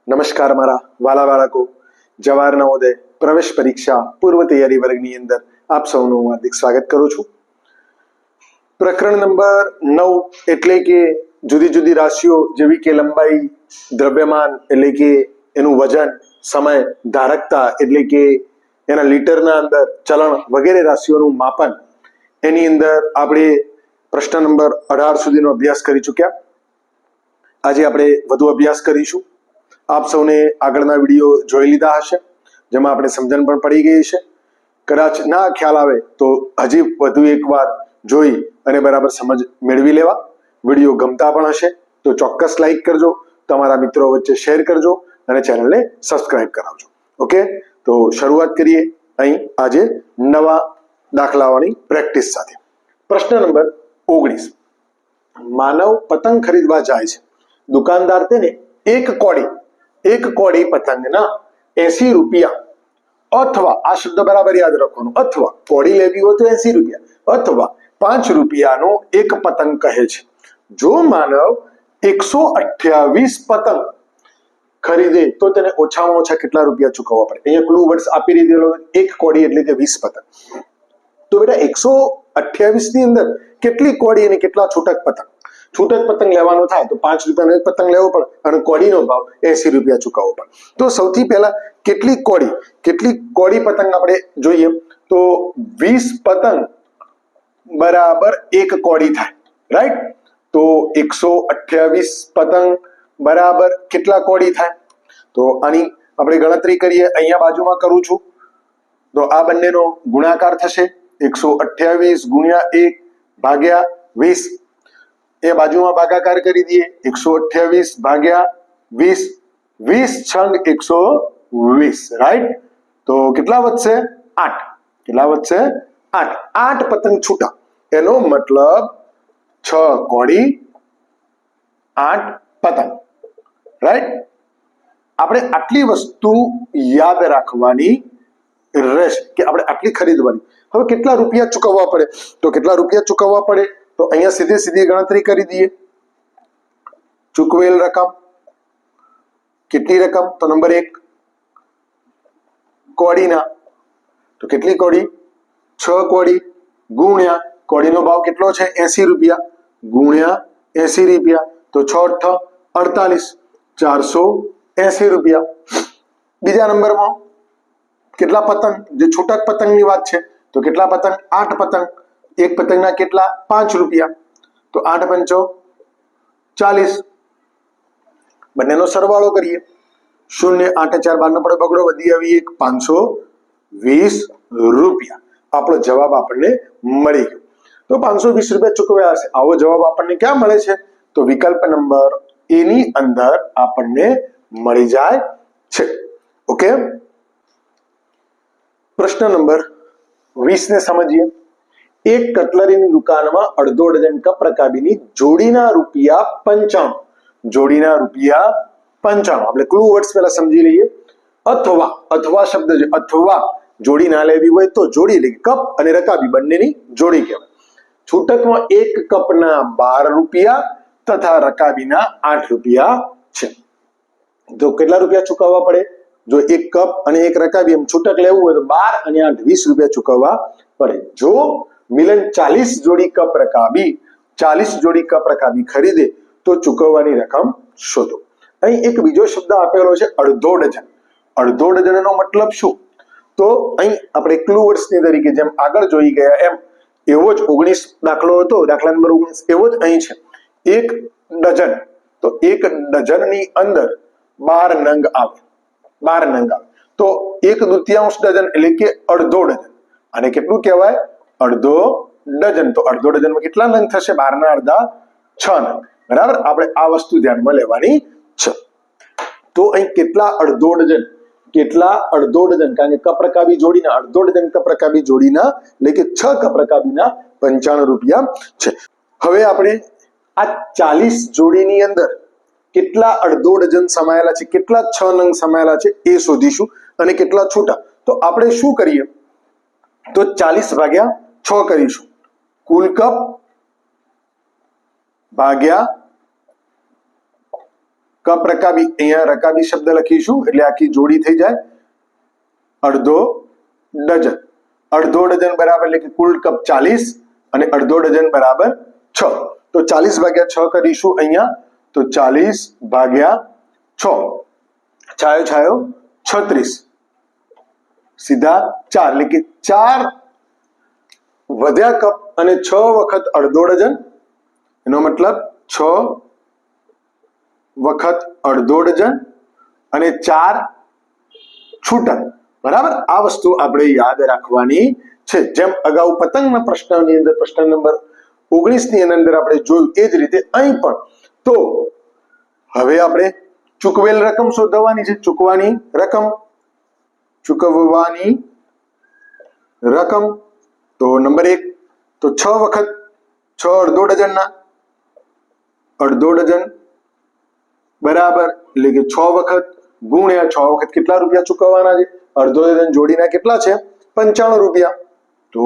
નમસ્કાર મારા વાલા બાળકો, જવાહર નવોદય પ્રવેશ પરીક્ષા પૂર્વ તૈયારી વર્ગની અંદર આપ સૌનું હાર્દિક સ્વાગત કરું છું. પ્રકરણ નંબર 9 એટલે કે જુદી જુદી રાશિઓ જેવી કે લંબાઈ, દ્રવ્યમાન એટલે કે એનું વજન, સમય, ધારકતા એટલે કે એના લીટરના અંદર ચલણ વગેરે રાશિઓનું માપન, એની અંદર આપણે પ્રશ્ન નંબર 18 સુધીનો અભ્યાસ કરી ચૂક્યા. આજે આપણે વધુ અભ્યાસ કરીશું. આપ સૌને આગળના વિડીયો જોઈ લીધા હશે, જેમાં આપણે સમજણ પણ પડી ગઈ છે. કદાચ ના ખ્યાલ આવે તો હજી વધુ એકવાર જોઈ અને બરાબર સમજ મેળવી લેવા. વિડીયો ગમતા પણ હશે તો ચોક્કસ લાઈક કરજો, તમારા મિત્રો વચ્ચે શેર કરજો અને ચેનલને સબસ્ક્રાઇબ કરાવજો. ઓકે, તો શરૂઆત કરીએ અહીં આજે નવા દાખલાઓની પ્રેક્ટિસ સાથે. પ્રશ્ન નંબર 19. માનવ પતંગ ખરીદવા જાય છે. દુકાનદાર તેને એક કોડી પતંગના 80 રૂપિયા અથવા, આ શબ્દ બરાબર યાદ રાખવાનો, અથવા કોડી લેવી હોય તો 80 રૂપિયા અથવા 5 રૂપિયાનો એક પતંગ કહે છે. જો માનવ 128 પતંગ ખરીદે તો તેને ઓછામાં ઓછા કેટલા રૂપિયા ચૂકવવા પડે? અહીંયા ક્લુ વર્ડ્સ આપી દીધેલો, એક કોડી એટલે કે 20 પતંગ. તો બેટા 128 ની અંદર કેટલી કોડી અને કેટલા છૂટક પતંગ? છૂટક પતંગ લેવાનો થાય તો 5 રૂપિયાનો એક પતંગ લેવો પડે અને કોડીનો ભાવ 80 રૂપિયા ચૂકવવો પડે. તો સૌથી પહેલા કેટલી કોડી પતંગ આપણે જોઈએ તો 20 પતંગ બરાબર એક કોડી થાય, રાઈટ? તો 128 પતંગ બરાબર કેટલા કોડી થાય? તો આની આપણે ગણતરી કરીએ. અહીંયા બાજુમાં કરું છું તો આ બંનેનો ગુણાકાર થશે. 128 ગુણ્યા 1 ભાગ્યા 20. એ બાજુમાં ભાગાકાર કરી દઈએ. 128 ભાગ્યા 20, 20 છંગ 120, રાઈટ? તો કેટલા વધશે? 8. કેટલા વધશે? 8. 8 પતંગ છૂટા, એનો મતલબ 6 કોડી 8 પતંગ, રાઈટ? આપણે આટલી વસ્તુ યાદ રાખવાની રહેશે કે આપણે આટલી ખરીદવાની. હવે કેટલા રૂપિયા ચૂકવવા પડે? તો કેટલા રૂપિયા ચૂકવવા પડે તો અહીંયા સીધી ગણતરી કરી દઈએ. ચૂકવેલ રકમ કેટલી રકમ? તો નંબર 1 કોડીના, તો કેટલી કોડી? 6 કોડી ગુણ્યા કોડીનો ભાવ કેટલો છે? 80 રૂપિયા ગુણ્યા 80 રૂપિયા, તો 6 × 8 = 480 રૂપિયા. બીજા નંબરમાં કેટલા પતંગ? જે છૂટક પતંગની વાત છે તો કેટલા પતંગ? 8 પતંગ. એક પતંગના કેટલા? 5 રૂપિયા. તો 8 × 5 = 40. બંનેનો સરવાળો કરીએ. 0 8 4 12 નો પડે બગડો, વધી આવી 1, 520 રૂપિયા. આપણો જવાબ આપણને મળી ગયો. તો 520 રૂપિયા ચૂકવ્યા હશે. આવો જવાબ આપણને ક્યાં મળે છે? તો વિકલ્પ નંબર એ ની અંદર આપણને મળી જાય છે. ઓકે, પ્રશ્ન નંબર 20 ને સમજીએ. એક કટલરીની દુકાનમાં અડધો ડઝન કપ રકાબીની જોડીના રૂપિયા 95. જોડીના રૂપિયા 95. આપણે ક્લુ વર્ડ્સ પહેલા સમજી લઈએ. અથવા શબ્દ છે, અથવા જોડી ના લેવી હોય તો જોડી એટલે કપ અને રકાબી બંનેની જોડી કહેવાય. છૂટકમાં એક કપના 12 રૂપિયા તથા રકાબીના 8 રૂપિયા છે. તો કેટલા રૂપિયા ચૂકવવા પડે? જો એક કપ અને એક રકાબી એમ છૂટક લેવું હોય તો 12 અને 8 20 રૂપિયા ચૂકવવા પડે. જો મિલન 40 જોડી કપ રકાબી ખરીદે તો ચૂકવવાની રકમ શોધો. અહીં એક બીજો શબ્દ આપેલો છે, અડધો ડઝન. અડધો ડઝનનો મતલબ શું? તો અહીં આપણે ક્લુ વર્ડ્સની તરીકે જેમ આગળ જોઈ ગયા એમ એવો જ 19 દાખલો હતો, દાખલા નંબર 19 એવો જ અહીં છે. એક ડઝન, તો એક ડઝનની અંદર 12 નંગ આવે. 12 નંગ આવે તો 1/2 ડઝન એટલે કે અડધો ડઝન. અને કેટલું કહેવાય? અડધો ડઝન. તો અડધો ડઝનમાં કેટલા નંગ થશે? 12 ના અડધા 6 નંગ, બરાબર? આપણે આ વસ્તુ ધ્યાનમાં લેવાની છે. તો અહીં કેટલા અડધો ડઝન? કારણ કે કપ રકાબી જોડીના અડધો ડઝન કપ રકાબી જોડીના એટલે કે 6 કપ રકાબીના 95 રૂપિયા છે. હવે આપણે આ 40 જોડીની અંદર કેટલા અડધો ડઝન સમાયેલા છે, કેટલા 6 નંગ સમાયેલા છે એ શોધીશું. અને કેટલા છૂટા? તો આપણે શું કરીએ તો 40 ભાગ્યા 6 કરીશું. કુલ કપ ભાગ્યા કપ રકાબી, અહીંયા રકાબી શબ્દ લખીશું એટલે આખી જોડી થઈ જાય અડધો ડઝન. અડધો ડઝન બરાબર એટલે કે કુલ કપ 40 અને અડધો ડઝન બરાબર 6. તો 40 ભાગ્યા 6 કરીશું અહીંયા, તો 40 ભાગ્યા 6 છાયો છાયો 36 સીધા 4 એટલે કે 4 વધ્યા કપ અને 6 વખત અડધો ડઝન, એનો મતલબ 6 વખત અડધો ડઝન અને 4 છૂટક. બરાબર, આ વસ્તુ આપણે યાદ રાખવાની છે. જેમ અગાઉ પતંગના પ્રશ્નની અંદર પ્રશ્ન નંબર 19 ની અંદર આપણે જોયું એ જ રીતે અહીં પણ. તો હવે આપણે ચૂકવેલ રકમ શોધવાની છે. ચૂકવવાની રકમ તો નંબર 1 તો 6 વખત 6 અડધો ડઝનના અડધો ડઝન બરાબર એટલે કે 6 વખત ગુણ્યા 6 વખત કેટલા રૂપિયા ચૂકવવાના છે? અડધો ડઝન જોડીના કેટલા છે? 95 રૂપિયા. તો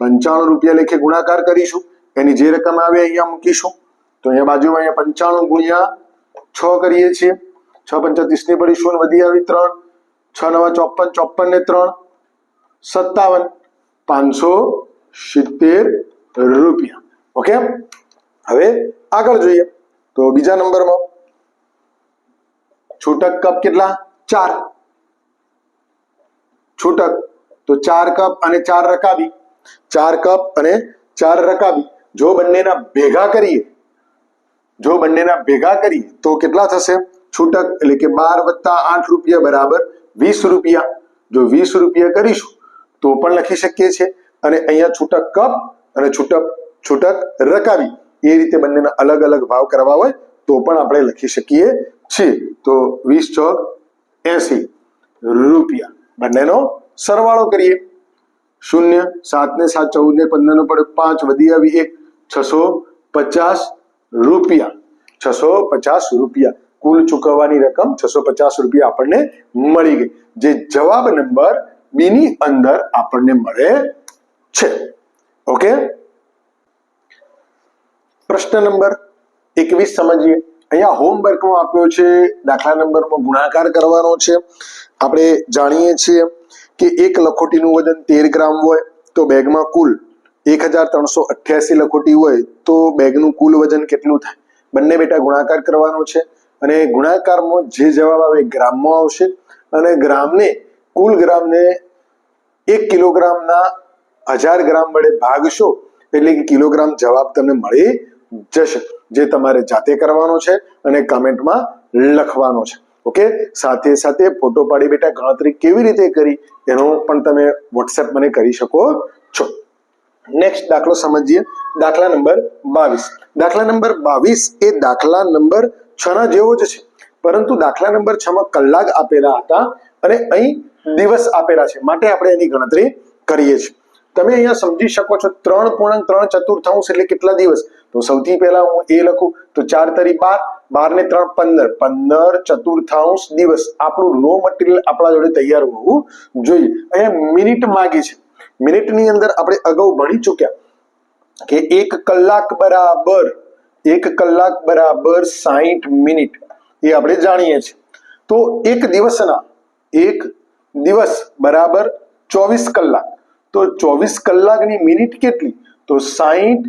95 રૂપિયા લેખે ગુણાકાર કરીશું. એની જે રકમ આવે અહીંયા મૂકીશું. તો અહીંયા બાજુમાં અહીંયા 95 ગુણ્યા 6 કરીએ છીએ. 6 પંચા 30 ની પડી, શૂન્ય વધી આવી 3, 6 નવા 54, 54 ને 3 57, 570 રૂપિયા. ઓકે, હવે આગળ જોઈએ તો બીજા નંબરમાં છૂટક કપ કેટલા? 4 છૂટક, તો 4 કપ અને 4 રકાબી. 4 કપ અને 4 રકાબી જો બંનેના ભેગા કરીએ તો કેટલા થશે? છૂટક એટલે કે 12 + 8 રૂપિયા બરાબર 20 રૂપિયા. જો 20 રૂપિયા કરીશું તો પણ લખી શકીએ છીએ. અને અહીંયા છૂટક કપ અને છૂટક રકાબી એ રીતે બંનેના અલગ અલગ ભાવ કરવા હોય તો પણ આપણે લખી શકીએ છીએ. તો 20 ચોક 80 રૂપિયા. બંનેનો સરવાળો કરીએ. 0 7 ને 7 14 ને 15 નો પડે 5 વધી આવી 1 650 રૂપિયા. 650 રૂપિયા કુલ ચૂકવવાની રકમ 650 રૂપિયા આપણને મળી ગઈ, જે જવાબ નંબર બી ની અંદર આપણને મળે છે. ઓકે, પ્રશ્ન નંબર 21 સમજીએ. અહીંયા હોમવર્કમાં આપ્યો છે દાખલા નંબરમાં ગુણાકાર કરવાનો છે. આપણે જાણીએ છીએ કે એક લખોટીનું વજન 13 ગ્રામ હોય તો બેગમાં કુલ 1388 લખોટી હોય તો બેગનું કુલ વજન કેટલું થાય? બંને બેટા ગુણાકાર કરવાનો છે અને ગુણાકારમાં જે જવાબ આવે ગ્રામમાં આવશે અને કુલ ગ્રામને 1 કિલોગ્રામના 1000 ગ્રામ વડે ભાગશો એટલે કે કિલોગ્રામ જવાબ તમને મળી જશે, જે તમારે જાતે કરવાનો છે અને કમેન્ટમાં લખવાનો છે. ઓકે, સાથે સાથે ફોટો પાડી બેટા ગણતરી કેવી રીતે કરી એનો પણ તમે વોટ્સએપ મને કરી શકો છો. નેક્સ્ટ દાખલો સમજીએ. દાખલા નંબર 22. દાખલા નંબર 22 એ દાખલા નંબર 6 ના જેવો જ છે, પરંતુ દાખલા નંબર 6 માં કલાક આપેલા હતા અને અહીં દિવસ આપેલા છે, માટે આપણે એની ગણતરી કરીએ છીએ. તમે અહીંયા સમજી શકો છો 3.3 એટલે કેટલા દિવસ? તો સૌથી પહેલા હું એ લખું તો 4 તરી 12, 12 ને 3 15, 15 દિવસ. આપણું રો મટીરિયલ આપણા જોડે તૈયાર હોવું જોઈએ. અહીંયા મિનિટ માંગી છે. મિનિટની અંદર આપણે અગાઉ ભણી ચૂક્યા કે 1 કલાક બરાબર 60 મિનિટ, એ આપણે જાણીએ છીએ. તો એક દિવસ બરાબર 24 કલાક. તો 24 કલાકની મિનિટ કેટલી? તો 60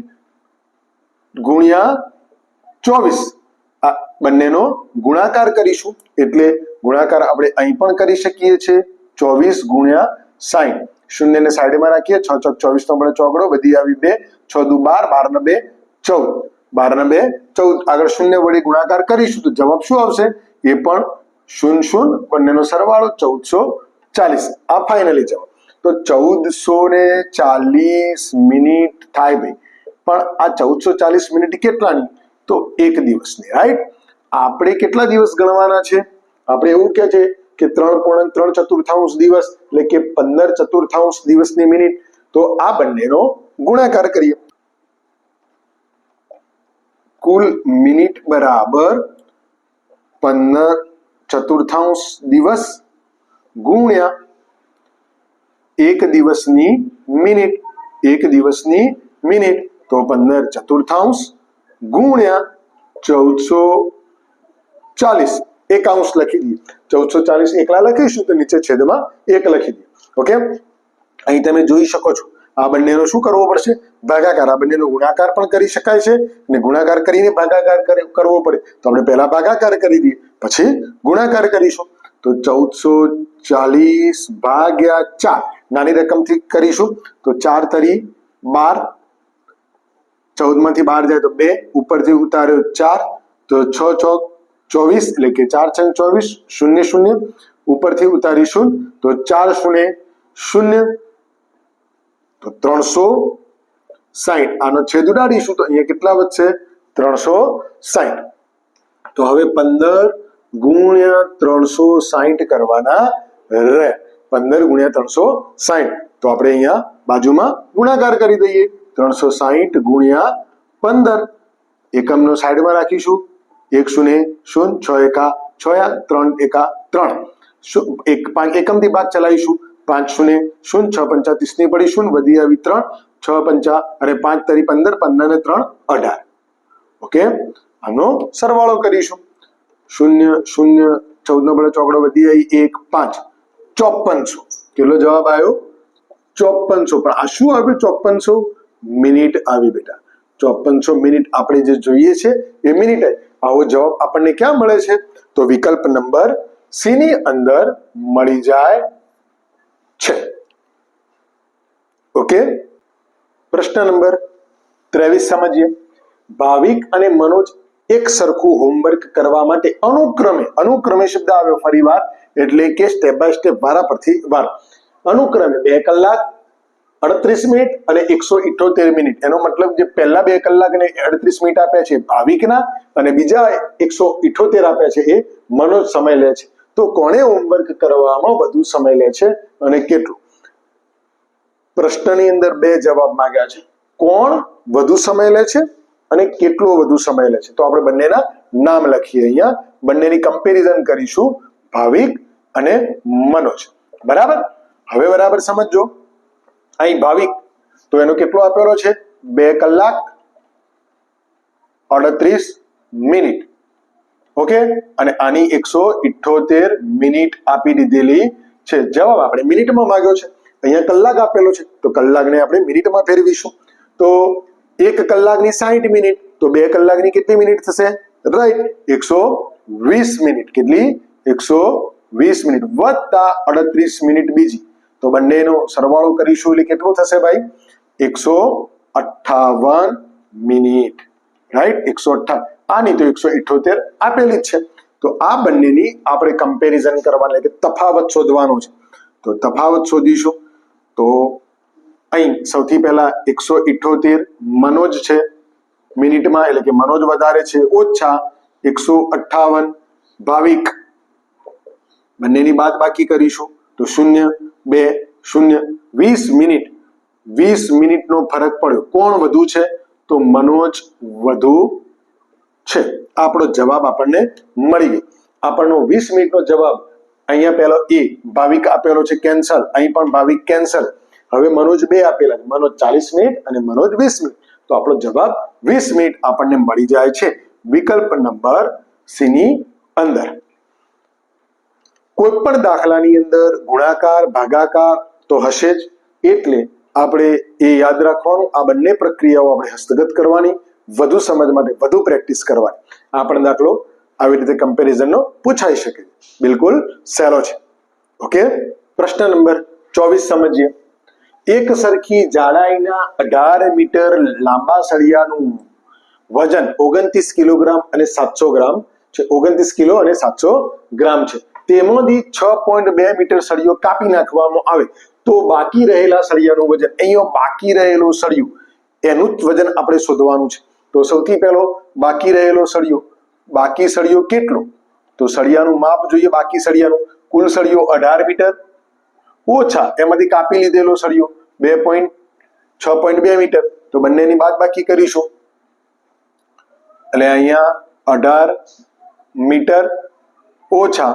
ગુણ્યા 24. આ બંનેનો ગુણાકાર કરીશું એટલે ગુણાકાર આપણે અહીં પણ કરી શકીએ છીએ. 24 ગુણ્યા 60, શૂન્ય ને સાઈડમાં રાખીએ. 6 ચોક 24 નો પડે ચોકડો, વધી આવી 2, 6 દુ 12, 12 ને 2 14, આગળ શૂન્ય વડે ગુણાકાર કરીશું તો જવાબ શું આવશે? એ પણ 0 બંનેનો સરવાળો 1440. આ ફાઇનલી જવાબ. તો 1440 મિનિટ થાય ભાઈ. પણ આ 1440 મિનિટ કેટલાની? તો એક દિવસની, રાઈટ? આપણે કેટલા દિવસ ગણવાના છે? આપણે એવું કે છે કે 3.3 દિવસ એટલે કે 15 દિવસની મિનિટ. તો આ બંનેનો ગુણાકાર કરીએ. કુલ મિનિટ બરાબર 15 દિવસ ગુણ્યા એક દિવસની મિનિટ. તો 15 ગુણ્યા 1440 40 એકાંશ લખી દઈએ. 1440 એકલા લખીશું તો નીચે છેદમાં 1 લખી દઈએ. ઓકે, અહીં તમે જોઈ શકો છો આ બંનેનો શું કરવો પડશે? ભાગાકાર. આ બંનેનો ગુણાકાર પણ કરી શકાય છે અને ગુણાકાર કરીને ભાગાકાર કરવો પડે તો આપણે પહેલા ભાગાકાર કરી દઈએ પછી ગુણાકાર કરીશું. તો 1440 ભાગ્યા 4 નાની રકમથી કરીશું તો 4 તરી 12, 14 માંથી 12 જાય તો 2, ઉપરથી ઉતાર્યો 4 તો 6 ચોક 24 એટલે કે 4 છંગ 24, 0 0 ઉપરથી ઉતારીશું તો 4 0 0 તો 360. આનો છેદ ઉડાડીશું તો અહીંયા કેટલા વધશે? 360. તો હવે 15 ગુણ્યા 360 કરવાના રહે. 15 ગુણ્યા 360 તો આપણે અહીંયા બાજુમાં ગુણાકાર કરી દઈએ. 360 ગુણ્યા 15 એકમનો સાઈડમાં રાખીશું. 1 0 0 6 એકા 6, 3 એકા 3, 5 એકમથી ભાગ ચલાવીશું. 5 0 0 6 પંચા 30 ની પડી 0 વધી આવી 3, 6 પંચા અને 5 તરી 15, 15 ને 3 18. ઓકે, આનો સરવાળો કરીશું. 0 0 14 નો બળે ચોકડો વધી આવી 1 5 5400. કેટલો જવાબ આવ્યો? 5400. પણ આ શું આવ્યું? 5400 મિનિટ આવી બેટા. 5400 મિનિટ આપણે જે જોઈએ છે એ મિનિટ. આવો જવાબ આપણને ક્યાં મળે છે? તો વિકલ્પ નંબર સી ની અંદર મળી જાય છે. ઓકે, પ્રશ્ન નંબર 23 સમજીએ. ભાવિક અને મનોજ એક સરખું હોમવર્ક કરવા માટે અનુક્રમે શબ્દ આવ્યો ફરીવાર એટલે કે સ્ટેપ બાય સ્ટેપ વારા પરથી વાર અનુક્રમે 2 કલાક 38 મિનિટ અને 178 મિનિટ. એનો મતલબ જે પહેલા 2 કલાક અને 38 મિનિટ આપ્યા છે ભાવિકના અને બીજા 178 આપ્યા છે એ મનોજ સમય લે છે. તો કોણે હોમવર્ક કરવામાં વધુ સમય લે છે અને કેટલું? પ્રશ્નની અંદર 2 જવાબ માંગ્યા છે. કોણ વધુ સમય લે છે અને કેટલો વધુ સમય લે છે? તો આપણે બંનેના નામ લખીએ. અહીંયા બંનેની કમ્પેરિઝન કરીશું, ભાવિક અને મનોજ. બરાબર? હવે બરાબર સમજો. અહીં ભાવિક તો એનો કેટલો આપેલો છે? 2 કલાક 38 મિનિટ. ઓકે, અને આની 178 મિનિટ આપી દીધેલી છે. જવાબ આપણે મિનિટમાં માંગ્યો છે. અહીંયા કલાક આપેલો છે તો કલાકને આપણે મિનિટમાં ફેરવીશું. તો 1 કલાકની 60 મિનિટ તો 2 કલાકની કેટલી મિનિટ થશે? Right, 120 minute. કેટલી? 120 મિનિટ વત્તા 38 મિનિટ બીજી. તો બંનેનો સરવાળો કરીશું એટલે કેટલું થશે ભાઈ? 158 મિનિટ. રાઈટ, 158. આની તો 178 આપેલી જ છે. તો આ બંનેની આપણે કમ્પેરિઝન કરવાની એટલે તફાવત શોધવાનો છે. તો તફાવત શોધીશું. તો અહીં સૌથી પહેલા 178 મનોજ છે મિનિટમાં એટલે કે મનોજ વધારે છે ઓછા 158 ભાવિક. બંનેની બાદ બાકી કરીશું તો 0 2 0 20 મિનિટ. 20 મિનિટનો ફરક પડ્યો. કોણ વધુ છે? તો મનોજ વધુ છે. આપણો જવાબ આપણને મળી ગયો. આપણનો 20 મિનિટનો જવાબ અહીંયા પહેલો એ ભાવિક આપેલો છે કેન્સલ. અહીં પણ ભાવિક કેન્સલ. હવે મનોજ 2 આપેલા છે, મનોજ 40 મિનિટ અને મનોજ 20 મિનિટ. તો આપણો જવાબ 20 મિનિટ આપણને મળી જાય છે વિકલ્પ નંબર સી ની અંદર. કોઈ પણ દાખલાની અંદર ગુણાકાર ભાગાકાર તો હશે જ, એટલે આપણે એ યાદ રાખવાનું. આ બંને પ્રક્રિયાઓ આપણે હસ્તગત કરવાની, વધુ સમજ માટે વધુ પ્રેક્ટિસ કરવાની. આ પણ દાખલો આવી રીતે કમ્પેરિઝનનો પૂછાઈ શકે. બિલકુલ સહેલો છે. ઓકે, પ્રશ્ન નંબર 24 સમજીએ. એક સરખી જાડાઈના 18 મીટર લાંબા સળિયાનું વજન 29 કિલોગ્રામ અને 700 ગ્રામ છે. 29 કિલો અને 700 ગ્રામ છે. તેમાંથી 6.2 મીટર સળિયો કાપી નાખવામાં આવે તો બાકી રહેલા સળિયાનું વજન, અહીંયા બાકી રહેલું સળિયું એનું જ વજન આપણે શોધવાનું છે. તો સૌથી પહેલો બાકી રહેલો સળિયો, બાકી સળિયો કેટલો? તો સળિયાનું માપ જોઈએ. બાકી સળિયાનું કુલ સળિયો 18 મીટર ઓછા એમાંથી કાપી લીધેલો સળિયો 6.2 મીટર. તો બંનેની બાદ બાકી કરીશું એટલે અહીંયા 18 મીટર ઓછા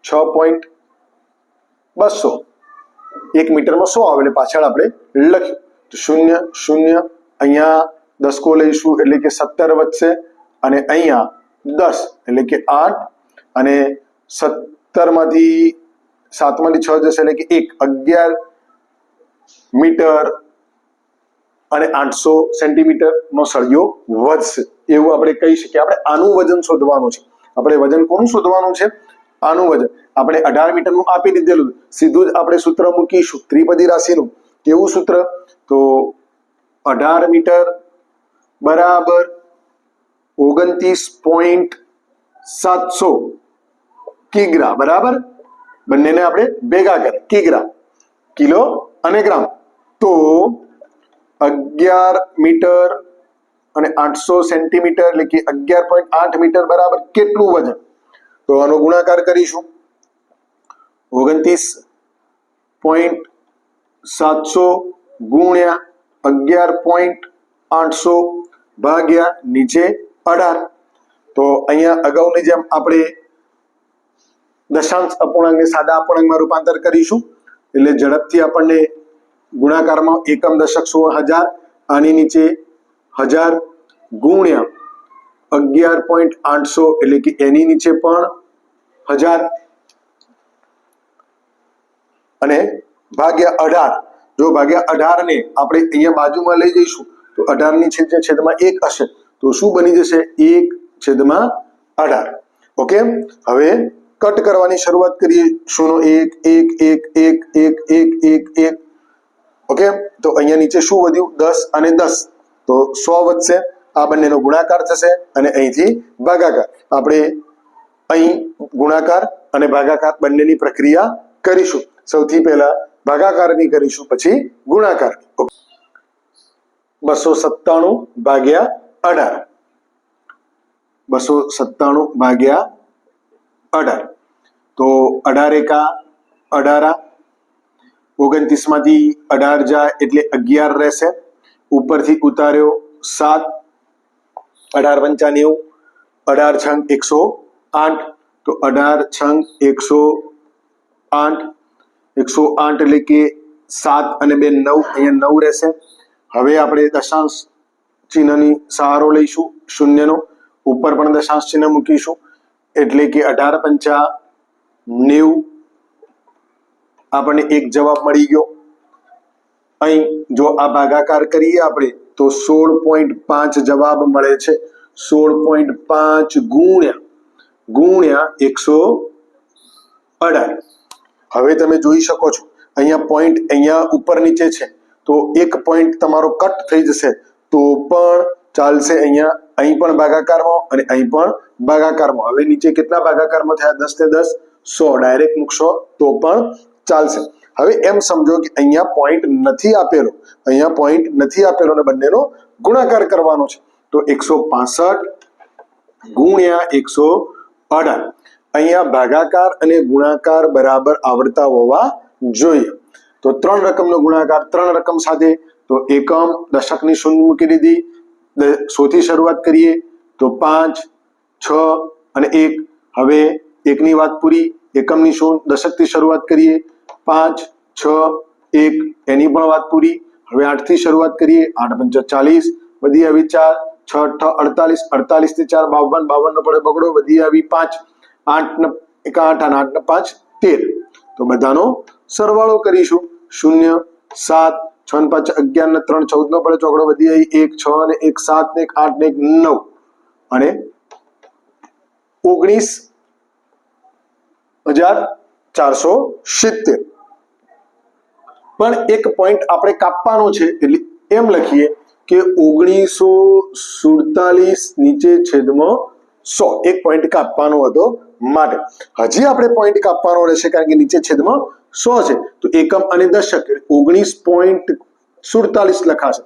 6.200. 1 મીટરમાં 100 આવે એટલે પાછળ આપણે લખ્યું તો 0 0 અહીંયા 10 લઈશું એટલે કે 17 વધશે અને અહીંયા 10 એટલે કે 8 અને 17 માંથી 7 માંથી 6 જશે એટલે કે 11 મીટર અને 800 સેન્ટીમીટર નો સળિયો વધશે એવું આપણે કહી શકીએ. આપણે આનું વજન શોધવાનું છે. આપણે વજન કોનું શોધવાનું છે? આનું વજન. આપણે 18 મીટરનું આપી દીધેલું, સીધું જ આપણે સૂત્ર મૂકીશું ત્રિપદી રાશિનું. કેવું સૂત્ર? તો 18 મીટર બરાબર 29.700 કિગ્રા. બરાબર, બંનેને આપણે ભેગા કરીએ, કિગ્રા, કિલો અને ગ્રામ. તો 11 મીટર અને 800 સેન્ટીમીટર એટલે કે 11.8 મીટર બરાબર કેટલું વજન? તો આનો ગુણાકાર કરીશું. 29.700 ગુણ્યા 11.800 ભાગ્યા નીચે 18. તો અહીંયા અગાઉની જેમ આપણે દશાંશ અપૂર્ણાંકને સાદા અપૂર્ણાંકમાં રૂપાંતર કરીશું એટલે ઝડપથી આપણને ગુણાકારમાં એકમ દશક 16000, આની નીચે 1000 ગુણ્યા 11.800 એટલે કે એની નીચે પણ 1000 અને ભાગ્યા 18. જો ભાગ્યા 18 ને આપણે અહીંયા બાજુમાં લઈ જઈશું તો 18 ની છેદમાં 1 હશે તો શું બની જશે? 1/18. ઓકે, હવે કટ કરવાની શરૂઆત કરીએ. 0 1 1 1 1 1 1 1. ઓકે, તો અહીંયા નીચે શું વધ્યું? 10 અને 10 તો 100 વધશે. આ બંનેનો ગુણાકાર થશે અને અહીંથી ભાગાકાર. આપણે અહીં ગુણાકાર અને ભાગાકાર બંનેની પ્રક્રિયા કરીશું. સૌથી પહેલા ભાગાકારની કરીશું, પછી ગુણાકારની. 297 ભાગ્યા 18. 297 ભાગ્યા 18 તો 18 એકા 18. 29 માંથી 18 જાય એટલે 11 રહેશે. ઉપરથી ઉતાર્યો 7. 18 પંચા 90. 18 છંગ 108. તો 18 છંગ 108. 108 એટલે કે 7 અને 2 9. અહીંયા 9 રહેશે. હવે આપણે દશાંશ ચિહ્નની સહારો લઈશું, શૂન્યનો. ઉપર પણ દશાંશ ચિહ્ન મૂકીશું એટલે કે 18 પંચા 90. આપણને એક જવાબ મળી ગયો. અહીં જો આ ભાગાકાર કરીએ આપણે તો 16.5 જવાબ મળે છે. 16.5 ગુણ્યા 118. હવે તમે જોઈ શકો છો અહીંયા પોઈન્ટ અહીંયા ઉપર નીચે છે તો એક પોઈન્ટ તમારો કટ થઈ જશે તો પણ ચાલશે. અહીંયા અહીં પણ ભાગાકારમાં અને અહીં પણ ભાગાકારમાં. હવે નીચે કેટલા ભાગાકારમાં થયા? 10 ને 10 100. ડાયરેક્ટ મૂકશો તો પણ ચાલશે. હવે એમ સમજો કે અહીંયા પોઈન્ટ નથી આપેલો, અહીંયા પોઈન્ટ નથી આપેલો અને બંનેનો ગુણાકાર કરવાનો છે તો 165 ગુણ્યા 118. અહીંયા ભાગાકાર અને ગુણાકાર બરાબર આવડતા હોવા જોઈએ. તો 3 રકમનો ગુણાકાર 3 રકમ સાથે, તો એકમ દશકની શૂન્ય મૂકી દીધી. 100 થી શરૂઆત કરીએ તો 5 6 અને 1. હવે એકની વાત પૂરી. એકમની શૂન્ય દશકથી શરૂઆત કરીએ 5 6 1 એની પણ વાત પૂરી. હવે 8 થી શરૂઆત કરીએ 8 પંચા 40 વધી આવી 4 6 8 48 થી 4 52 52 નો પડે બગડો વધી આવી 5 8 ને 1 8 અને 8 ને 5 13. તો બધાનો સરવાળો કરીશું. 0 7 6 ને 5 11 ને 3 14 નો પડે ચોકડો વધી આવી 1 6 ને 1 7 ને 1 8 ને 1 9 અને 19,470. પણ એક પોઈન્ટ આપણે કાપવાનો છે એટલે એમ લખીએ કે 1947 નીચે છેદમાં 100. એક પોઈન્ટ કાપવાનો હતો માટે હજી આપણે પોઈન્ટ કાપવાનો રહેશે કારણ કે નીચે છેદમાં 100 છે તો એકમ અને દશક 19.47 લખાશે.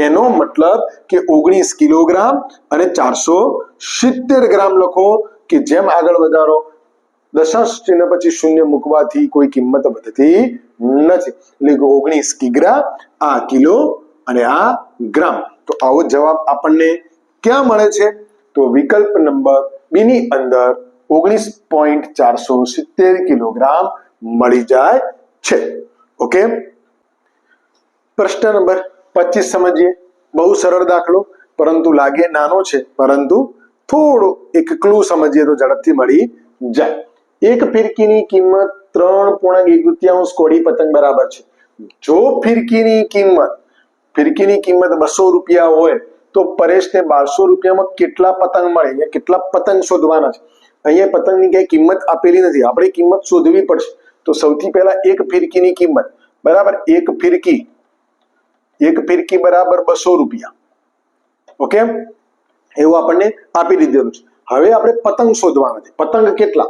એનો મતલબ કે 19 કિલોગ્રામ અને 470 ગ્રામ લખો કે જેમ આગળ વધારો દશાંશ ચિહ્ન પછી શૂન્ય મૂકવાથી કોઈ કિંમત વધતી નથી. એટલે કે 19 કિગ્રા, આ કિલો અને આ ગ્રામ. તો આવો જવાબ આપણને ક્યાં મળે છે? તો વિકલ્પ નંબર બી ની અંદર 19.470 કિલોગ્રામ મળી જાય છે. ઓકે, પ્રશ્ન નંબર 25 સમજીએ. બહુ સરળ દાખલો, પરંતુ લાગે નાનો છે, પરંતુ થોડો એક ક્લુ સમજીએ તો ઝડપથી મળી જાય. એક ફિરકીની કિંમત 3.1 કોડી પતંગ બરાબર છે. જો ફિરકીની કિંમત 200 રૂપિયા હોય તો પરેશને 1200 રૂપિયામાં કેટલા પતંગ મળે? અહીંયા કેટલા પતંગ શોધવાના છે. અહીંયા પતંગની કઈ કિંમત આપેલી નથી, આપણે કિંમત શોધવી પડશે. તો સૌથી પહેલા એક ફિરકીની કિંમત બરાબર એક ફિરકી બરાબર 200 રૂપિયા. ઓકે, એવું આપણને આપી દીધેલું છે. હવે આપણે પતંગ શોધવાના છે. પતંગ કેટલા?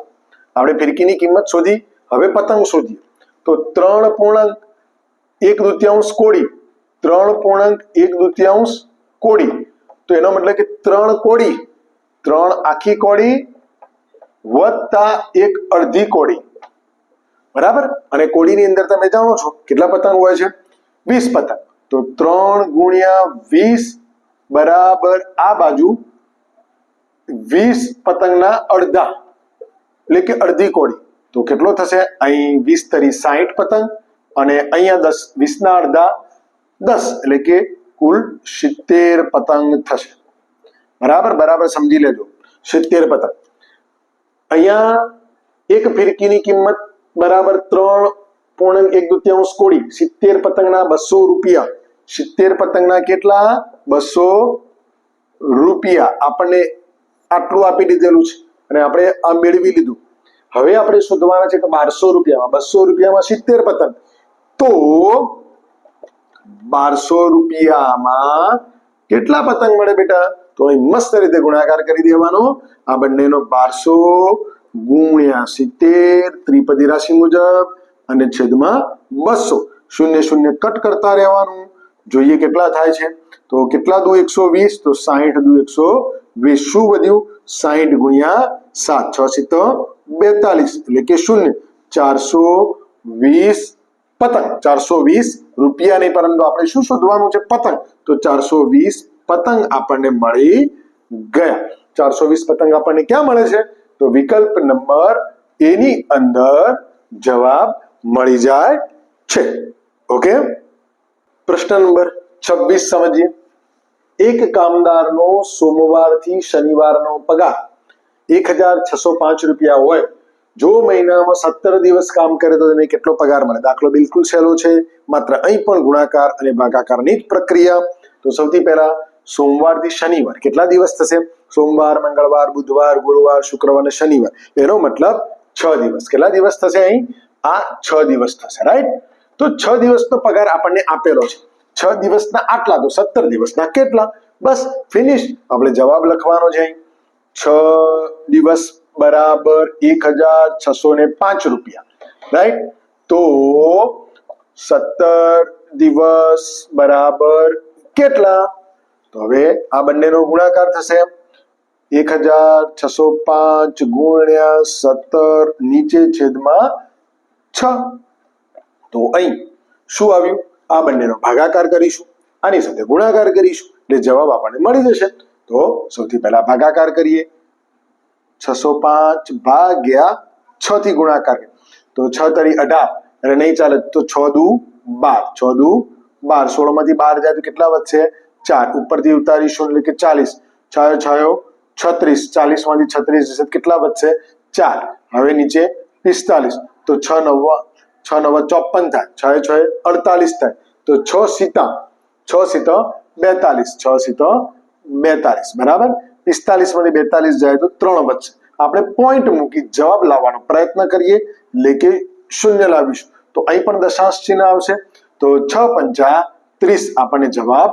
આપણે ફિરકીની કિંમત શોધી, હવે પતંગ શોધીએ. તો 3.1 કોડી, 3.1 કોડી, તો એનો મતલબ કે 3 કોડી, 3 આખી કોડી વત્તા 1 અડધી કોડી બરાબર. અને કોડીની અંદર તમે જાણો છો કેટલા પતંગ હોય છે? 20 પતંગ. તો 3 ગુણ્યા 20 બરાબર આ બાજુ 20 પતંગના અડધા એટલે કે અડધી કોડી. તો કેટલો થશે? અહીં 20 તરી 60 પતંગ અને અહીંયા 10, 20 ના અડધા 10 એટલે કે કુલ 70 પતંગ થશે. બરાબર સમજી લેજો, 70 પતંગ. અહીંયા એક ફિરકીની કિંમત બરાબર 3.1 કોડી, 70 પતંગના 200 રૂપિયા. 70 પતંગના કેટલા? 200 રૂપિયા. આપણને આટલું આપી દીધેલું છે અને આપણે આ મેળવી લીધું. હવે આપણે શોધવાના છે કે 1200 રૂપિયામાં 70 પતંગ. તો 1200 રૂપિયામાં કેટલા પતંગ મળે બેટા? તો અહીં મસ્ત રીતે ગુણાકાર કરી દેવાનો. આ બંનેનો 1200 ગુણ્યા 70 ત્રિપદી રાશિ મુજબ અને છેદમાં 200. શૂન્ય શૂન્ય કટ કરતા રહેવાનું. જોઈએ કેટલા થાય છે. તો કેટલા દુ 120, તો 60 દુ 120. શું વધ્યું? 60 ગુણ્યા 7, 6 7 42 એટલે કે શૂન્ય. 420 પતંગ. 420 રૂપિયા નહીં, પરંતુ આપણે શું શોધવાનું છે? પતંગ. તો 420 પતંગ આપણને મળી ગયા. 420 પતંગ આપણને ક્યાં મળે છે? તો વિકલ્પ નંબર એ ની અંદર જવાબ મળી જાય છે. ઓકે, પ્રશ્ન નંબર 26 સમજીએ. એક કામદારનો સોમવારથી શનિવારનો પગાર 1605 રૂપિયા હોય. જો મહિનામાં 17 દિવસ કામ કરે તો તેને કેટલો પગાર મળે? દાખલો બિલકુલ સહેલો છે, માત્ર અહીં પણ ગુણાકાર અને ભાગાકારની જ પ્રક્રિયા. તો સૌથી પહેલા સોમવારથી શનિવાર કેટલા દિવસ થશે? સોમવાર, મંગળવાર, બુધવાર, ગુરુવાર, શુક્રવાર અને શનિવાર. એનો મતલબ 6 દિવસ. કેટલા દિવસ થશે અહીં? આ 6 દિવસ થશે, રાઈટ? તો 6 દિવસનો પગાર આપણને આપેલો છે. 6 દિવસના આટલા, તો 17 દિવસના કેટલા? બસ ફિનિશ. આપણે જવાબ લખવાનો છે અહીં. 6 દિવસ બરાબર 1605 રૂપિયા, રાઈટ? તો 17 દિવસ બરાબર કેટલા? તો હવે આ બંનેનો ગુણાકાર થશે. 1605 ગુણ્યા 17 નીચે છેદમાં 6. તો અહીં શું આવ્યું? આ બંનેનો ભાગાકાર કરીશું, આની સાથે ગુણાકાર કરીશું એટલે જવાબ આપણને મળી જશે. તો સૌથી પહેલા ભાગાકાર કરીએ. 605 ભાગ્યા 6 થી ગુણાકાર. તો 6 તરી 18 અને નહીં ચાલે તો 6 દુ 12, 6 દુ 12. 16 માંથી 12 જાય તો કેટલા વધશે? 4. ઉપરથી ઉતારીશું એટલે કે 40. 6 6 36, 40 માંથી 36 જશે કેટલા વધશે? 4. હવે નીચે 45. તો 6 9 54 થાય. 6 6 48 થાય. તો 6 સીતા 42, 6 સીતા 42 બરાબર. 45 માંથી 42 જાય તો 3 વધશે. આપણે પોઈન્ટ મૂકી જવાબ લાવવાનો પ્રયત્ન કરીએ એટલે કે શૂન્ય લાવીશું. તો અહીં પણ દશાંશ ચિહ્ન આવશે. તો 6 પંચા 30 આપણને જવાબ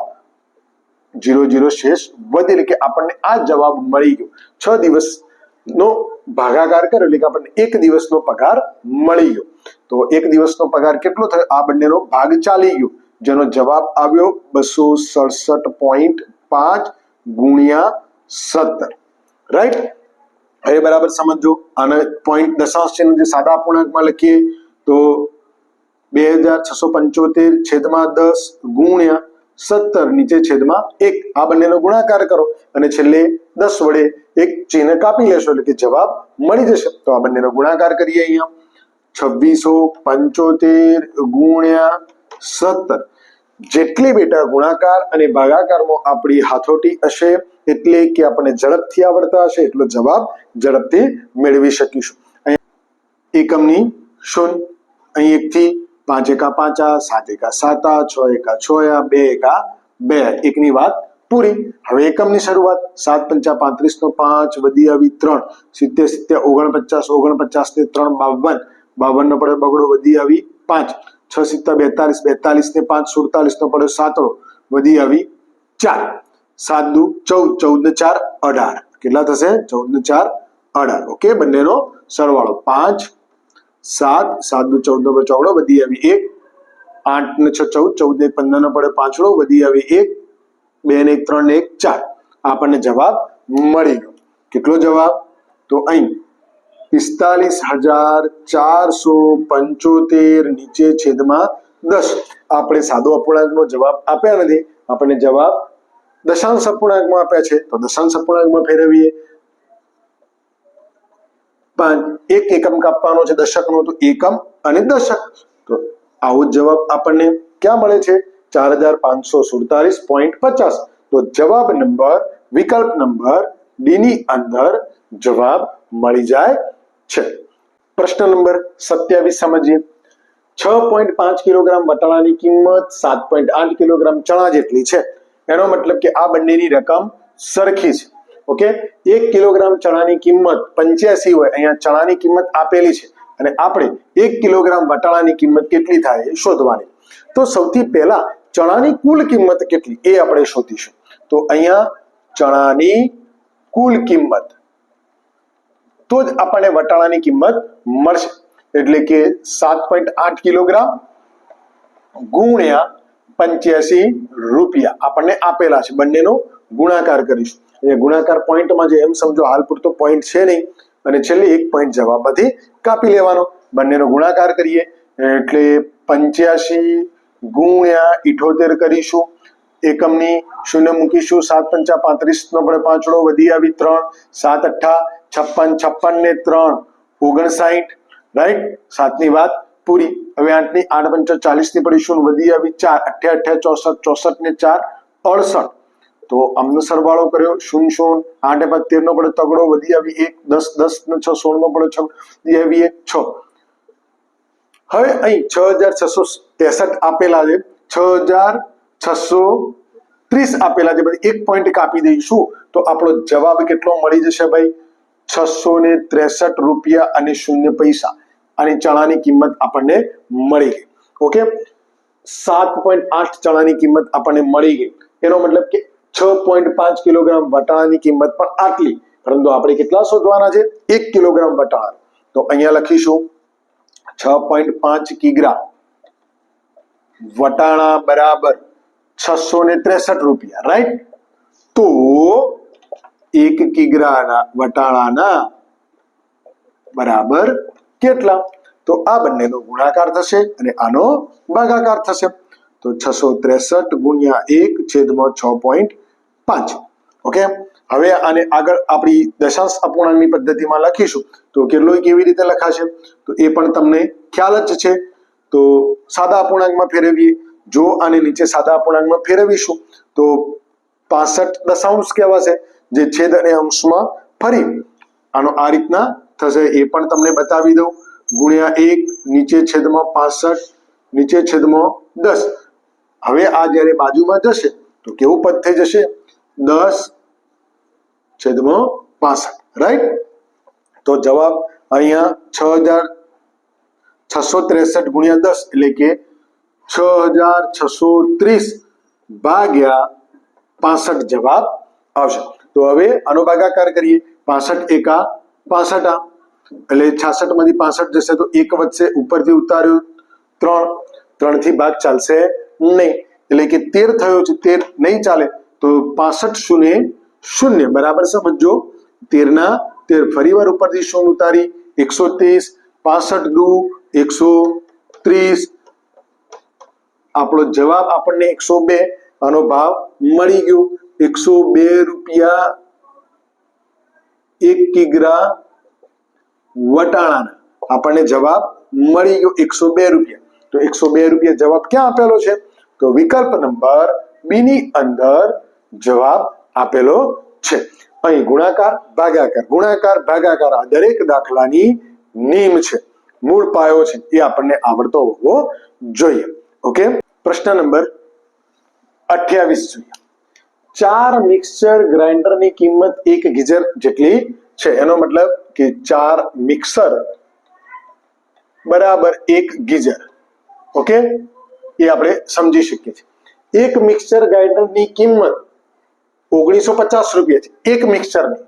0 શેષ વધે એટલે કે આપણને આ જવાબ મળી ગયો. 6 દિવસનો ભાગાકાર કર્યો એટલે કે આપણને 1 દિવસનો પગાર મળી ગયો. તો 1 દિવસનો પગાર કેટલો થયો? આ બંનેનો ભાગ ચાલી ગયો, જેનો જવાબ આવ્યો 267.5 ગુણ્યા 17, રાઈટ? હવે બરાબર સમજો. આને પોઈન્ટ દશાંશ ચિહ્ન જે સાદા અપૂર્ણાંકમાં લખીએ તો 2675 છેદમાં 10 ગુણ્યા 17 નીચે છેદમાં 1. આ બંનેનો ગુણાકાર કરો અને છેલ્લે 10 વડે એક ચિહ્ન કાપી લેશો એટલે કે જવાબ મળી જશે. તો આ બંનેનો ગુણાકાર કરીએ. અહીંયા 2675 ગુણ્યા 17. જેટલી બેટા ગુણાકાર અને ભાગાકારમાં આપણી હાથોટી હશે એટલે કે આપણને ઝડપથી આવડતા હશે એટલો જવાબ ઝડપથી મેળવી શકીશું. અહીં એકમની શૂન્ય, અહીં 1 થી 5 એકા 5, 7 એકા 7, 6 એકા 6, 2 એકા 2, એકની વાત પૂરી. હવે એકમની શરૂઆત 7 પંચા 35 નો 5 વધી આવી 3, 70 70 49, 49 ને 3 52, 52 નો પડે બગડો વધી આવી 5, 6 7 42, 42 ને 5 47 નો પડે સાતડો વધી આવી 4, 7 દુ 14, 14 ને 4 18, કેટલા થશે 14 ને 4 18. ઓકે, બંનેનો સરવાળો 5 7, 7 દુ 14 નો ચોગડો વધી આવી 1, 8 ને 6 14, 14 ને 15 નો પડે પાંચડો વધી આવી 1, 2 ને 1 3 ને 1 4. આપણને જવાબ મળી ગયો. કેટલો જવાબ? તો અહીં 45,475 નીચે છેદમાં 10. આપણે સાદો અપૂર્ણાંકનો જવાબ આપ્યા નથી, આપણને જવાબ દશાંશ અપૂર્ણાંકમાં આપ્યા છે, તો દશાંશ અપૂર્ણાંકમાં ફેરવીએ. 5 એક એકમ કાપવાનો છે દશકનો, તો એકમ અને દશક. તો આવો જવાબ આપણને ક્યાં મળે છે? 4547.50. તો જવાબ નંબર, વિકલ્પ નંબર ડી ની અંદર જવાબ મળી જાય છે. પ્રશ્ન નંબર 27 સમજીએ. 6.5 કિલોગ્રામ વટાણાની કિંમત 7.8 કિલોગ્રામ ચણા જેટલી છે. એનો મતલબ કે આ બંનેની રકમ સરખી છે. ઓકે, 1 કિલોગ્રામ ચણાની કિંમત 85 હોય, અહીંયા ચણાની કિંમત આપેલી છે અને આપણે 1 કિલોગ્રામ વટાણાની કિંમત કેટલી થાય એ શોધવાની. તો સૌથી પહેલા ચણાની કુલ કિંમત કેટલી એ આપણે શોધીશું. તો અહીંયા ચણાની કુલ કિંમત, તો જ આપણને વટાણાની કિંમત મળશે. એટલે કે 7.8 કિલોગ્રામ ગુણ્યા 85 રૂપિયા આપણને આપેલા છે. બંનેનો ગુણાકાર કરીશું. અહીંયા ગુણાકાર પોઈન્ટમાં છે, એમ સમજો હાલ પૂરતો પોઈન્ટ છે નહીં, અને છેલ્લે એક પોઈન્ટ જવાબમાંથી કાપી લેવાનો. બંનેનો ગુણાકાર કરીએ એટલે 85 ગુણ્યા 78 કરીશું. એકમની શૂન્ય મૂકીશું. 7 પંચા 35 નો પડે પાંચડો વધી આવી 3, 7 અઠ્ઠા 56, 56 ને 3 59, રાઈટ. 7 ની વાત પૂરી. હવે 8 ની 8 પંચા 40 ની પડીશું વધી આવી 4, 8 8 64, 64 ને 4 68. તો આમનો સરવાળો કર્યો 0 0, 8 5 13 નો પડે તગડો વધી આવી 1, 10 10 ને 6 16 નો પડે 6 વધી આવી 1 6. હવે અહીં 6663 આપેલા છે, 6630 આપેલા છે, એક પોઈન્ટ કાપી દઈશું તો આપણો જવાબ કેટલો મળી જશે ભાઈ? 663 રૂપિયા અને 0 પૈસા. અને ચણાની કિંમત આપણને મળી ગઈ. ઓકે, 7.8 ચણાની કિંમત આપણને મળી ગઈ. એનો મતલબ કે 6.5 કિલોગ્રામ વટાણાની કિંમત પણ આટલી, પરંતુ આપણે કેટલા શોધવાના છે? 1 કિલોગ્રામ વટાણા. તો અહીંયા લખીશું 6.5 કિગ્રા વટાણા બરાબર 663 રૂપિયા, રાઈટ. તો 1 કિગ્રાના વટાણાના બરાબર કેટલા? તો આ બંનેનો ગુણાકાર થશે અને આનો ભાગાકાર થશે. તો 663 ગુણ્યા 1 છેદમાં 6.5. ઓકે, હવે આને આગળ આપણી દશાંશ અપૂર્ણાંકની પદ્ધતિમાં લખીશું તો કેટલો કેવી રીતે લખાશે તો એ પણ તમને ખ્યાલ જ છે. તો સાદા અપૂર્ણાંકમાં ફેરવીએ. જો આને નીચે સાદા અપૂર્ણાંકમાં ફેરવીશું તો 65 દશાંશ કહેવાશે, જે છેદ અને અંશમાં ફરી આનો આ રીતના થશે. એ પણ તમને બતાવી દઉં. ગુણ્યા 1 નીચે છેદમાં 65 નીચે છેદમાં 10. હવે આ જ્યારે બાજુમાં જશે તો કેવું પદ થઈ જશે? 10/65, રાઈટ. તો જવાબ અહીંયા 6663 ગુણ્યા 10 એટલે કે 6630 ભાગ્યા 65 જવાબ આવશે. તો હવે આનો ભાગાકાર કરીએ. 65 એકા 65, એટલે 66 માંથી 65 જશે તો 1 વધશે, ઉપરથી ઉતાર્યું 3, 3 થી ભાગ ચાલશે નહીં, એટલે કે 13 થયો છે, 13 નહીં ચાલે. તો 65 શૂન્ય 0 બરાબર સમજો 13 ના 13. ફરી વાર ઉપરથી 0 ઉતારી 130, 65 દુ 130. આપણો જવાબ આપણને 102. આનો ભાવ મળી ગયો 102 રૂપિયા 1 કિગ્રા વટાણાના આપણને જવાબ મળી ગયો 102 રૂપિયા. તો 102 રૂપિયા જવાબ ક્યાં આપેલો છે? તો વિકલ્પ નંબર બી ની અંદર જવાબ આપેલો છે. અહીં ગુણાકાર ભાગાકાર આ દરેક દાખલાની નીમ છે, મૂળ પાયો છે, એ આપણને આવડતો હોવો જોઈએ. ઓકે, પ્રશ્ન નંબર 28 જોઈએ. 4 મિક્સર ગ્રાઇન્ડરની કિંમત 1 ગીઝર જેટલી છે. એનો મતલબ કે 4 મિક્સર બરાબર 1 ગીઝર. ઓકે, એ આપણે સમજી શકીએ છીએ. એક મિક્સર ગ્રાઇન્ડરની કિંમત 1950 રૂપિયા છે. એક મિક્સરની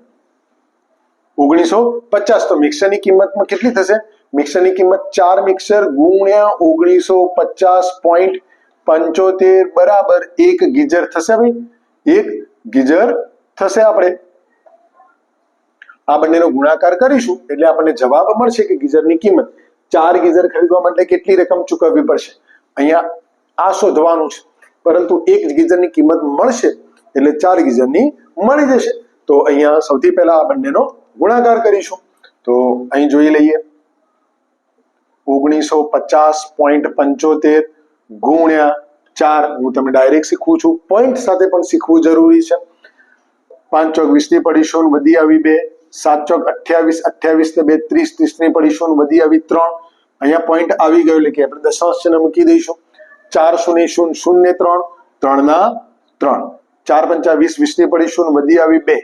1950. તો મિક્સરની કિંમતમાં કેટલી થશે? મિક્સરની કિંમત 4 મિક્સર ગુણ્યા 1950.75 બરાબર 1 ગીઝર થશે. ભાઈ 1 ગીઝર થશે. આપણે આ બંનેનો ગુણાકાર કરીશું એટલે આપણને જવાબ મળશે કે ગીઝરની કિંમત 4 ગીઝર ખરીદવા માટે કેટલી રકમ ચૂકવવી પડશે. અહીંયા આ શોધવાનું છે, પરંતુ 1 ગીઝરની કિંમત મળશે એટલે 4 ગીઝરની મળી જશે. તો અહીંયા સૌથી પહેલા આ બંનેનો ગુણાકાર કરીશું. તો અહીં જોઈ લઈએ 1950.75 ગુણ્યા 4. હું તમને ડાયરેક્ટ શીખવું છું, પોઈન્ટ સાથે પણ શીખવું જરૂરી છે. 5 ચોક 20 ની પડીશું, વધી આવી 2. 7 ચોક 28, 28 ને 2 30, 30 ની પડીશું, વધી આવી 3. અહીંયા પોઈન્ટ આવી ગયો એટલે કે આપણે દશાંશ ચિહ્ન મૂકી દઈશું. 4 0 0 0 3, 3 ના 3. 4 5 20, 20 ની પડીશું, વધી આવી 2.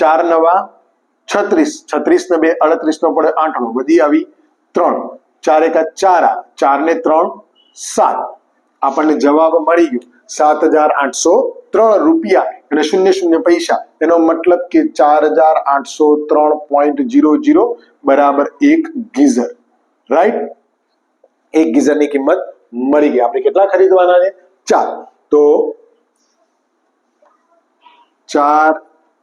4 9 36, 36 ને 2 38 નો પડે 8, વધી આવી 3. 4 1 4, 4 ને 3 7. આપણને જવાબ મળી ગયો 7,803 રૂપિયા અને 00 પૈસા. એનો મતલબ કે 4,803.00 બરાબર 1 ગીઝર. રાઈટ, 1 ગીઝરની કિંમત મળી ગઈ. આપણે કેટલા ખરીદવાના છે? 4. તો 4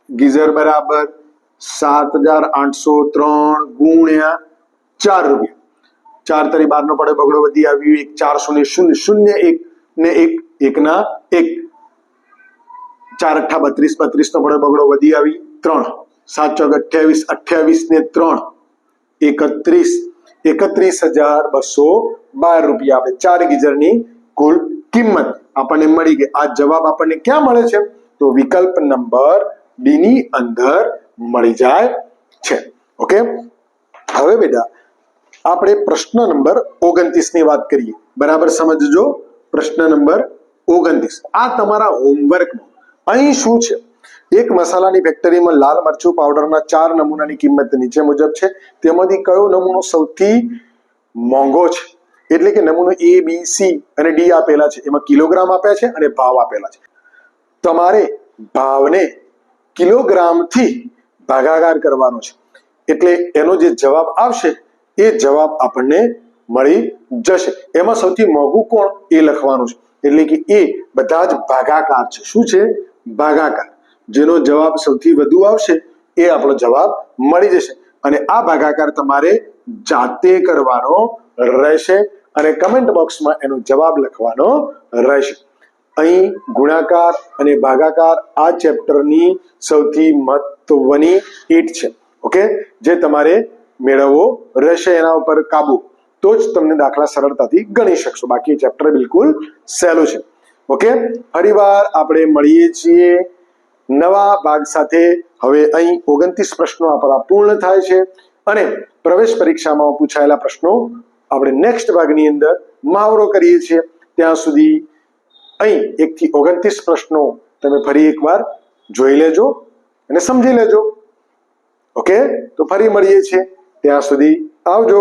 ગીઝર બરાબર 7,803 ગુણ્યા 4 રૂપિયા. 4 તરી 12 નો પડે બગડો, વધી આવ્યું 1. 4 0 0 0 1 ને 1, 1 ના 1. 4 8 32, 32 નો પડે બગડો, વધી આવી 3. 7 ચોક 28, 28 ને 3 31, 31,212 રૂપિયા. આપણે 4 ગીઝરની કુલ કિંમત આપણને મળી ગઈ. આ જવાબ આપણને ક્યાં મળે છે? તો વિકલ્પ નંબર ડી ની અંદર મળી જાય છે. ઓકે, હવે બેટા આપણે પ્રશ્ન નંબર 29 ની વાત કરીએ. બરાબર સમજજો. પ્રશ્ન નંબર 29 આ તમારા હોમવર્કમાં. અહીં શું છે? એક મસાલાની ફેક્ટરીમાં લાલ મરચું પાવડરના 4 નમૂનાની કિંમત નીચે મુજબ છે. તેમાંથી કયો નમૂનો સૌથી મોંઘો છે? એટલે કે નમૂનો A, B, C અને D આપેલા છે. એમાં કિલોગ્રામ આપ્યા છે અને ભાવ આપેલા છે. તમારે ભાવને કિલોગ્રામથી ભાગાકાર કરવાનો છે. એટલે એનો જે જવાબ આવશે એ જવાબ આપણને મળી જશે. એમાં સૌથી મોંઘું કોણ એ લખવાનું છે. એટલે કે એ બધા જ ભાગાકાર છે. શું છે? ભાગાકાર. જેનો જવાબ સૌથી વધુ આવશે એ આપણો જવાબ મળી જશે. અને આ ભાગાકાર તમારે જાતે કરવાનો રહેશે અને કમેન્ટ બોક્સમાં એનો જવાબ લખવાનો રહેશે. અહીં ગુણાકાર અને ભાગાકાર આ ચેપ્ટરની સૌથી મહત્વની ઈટ છે. ઓકે, જે તમારે મેળવવો રહેશે. એના ઉપર કાબુ તો જ તમને દાખલા સરળતાથી ગણી શકશો. બાકી ચેપ્ટર બિલકુલ સહેલું છે. ઓકે, ફરીવાર આપણે મળીએ છીએ નવા ભાગ સાથે. હવે અહીં 29 પ્રશ્નો આપણા પૂર્ણ થાય છે અને પ્રવેશ પરીક્ષામાં પૂછાયેલા પ્રશ્નો આપણે નેક્સ્ટ ભાગની અંદર મહાવરો કરીએ છીએ. ત્યાં સુધી અહીં 1 થી 29 પ્રશ્નો તમે ફરી એકવાર જોઈ લેજો અને સમજી લેજો. ઓકે, તો ફરી મળીએ છીએ. ત્યાં સુધી આવજો.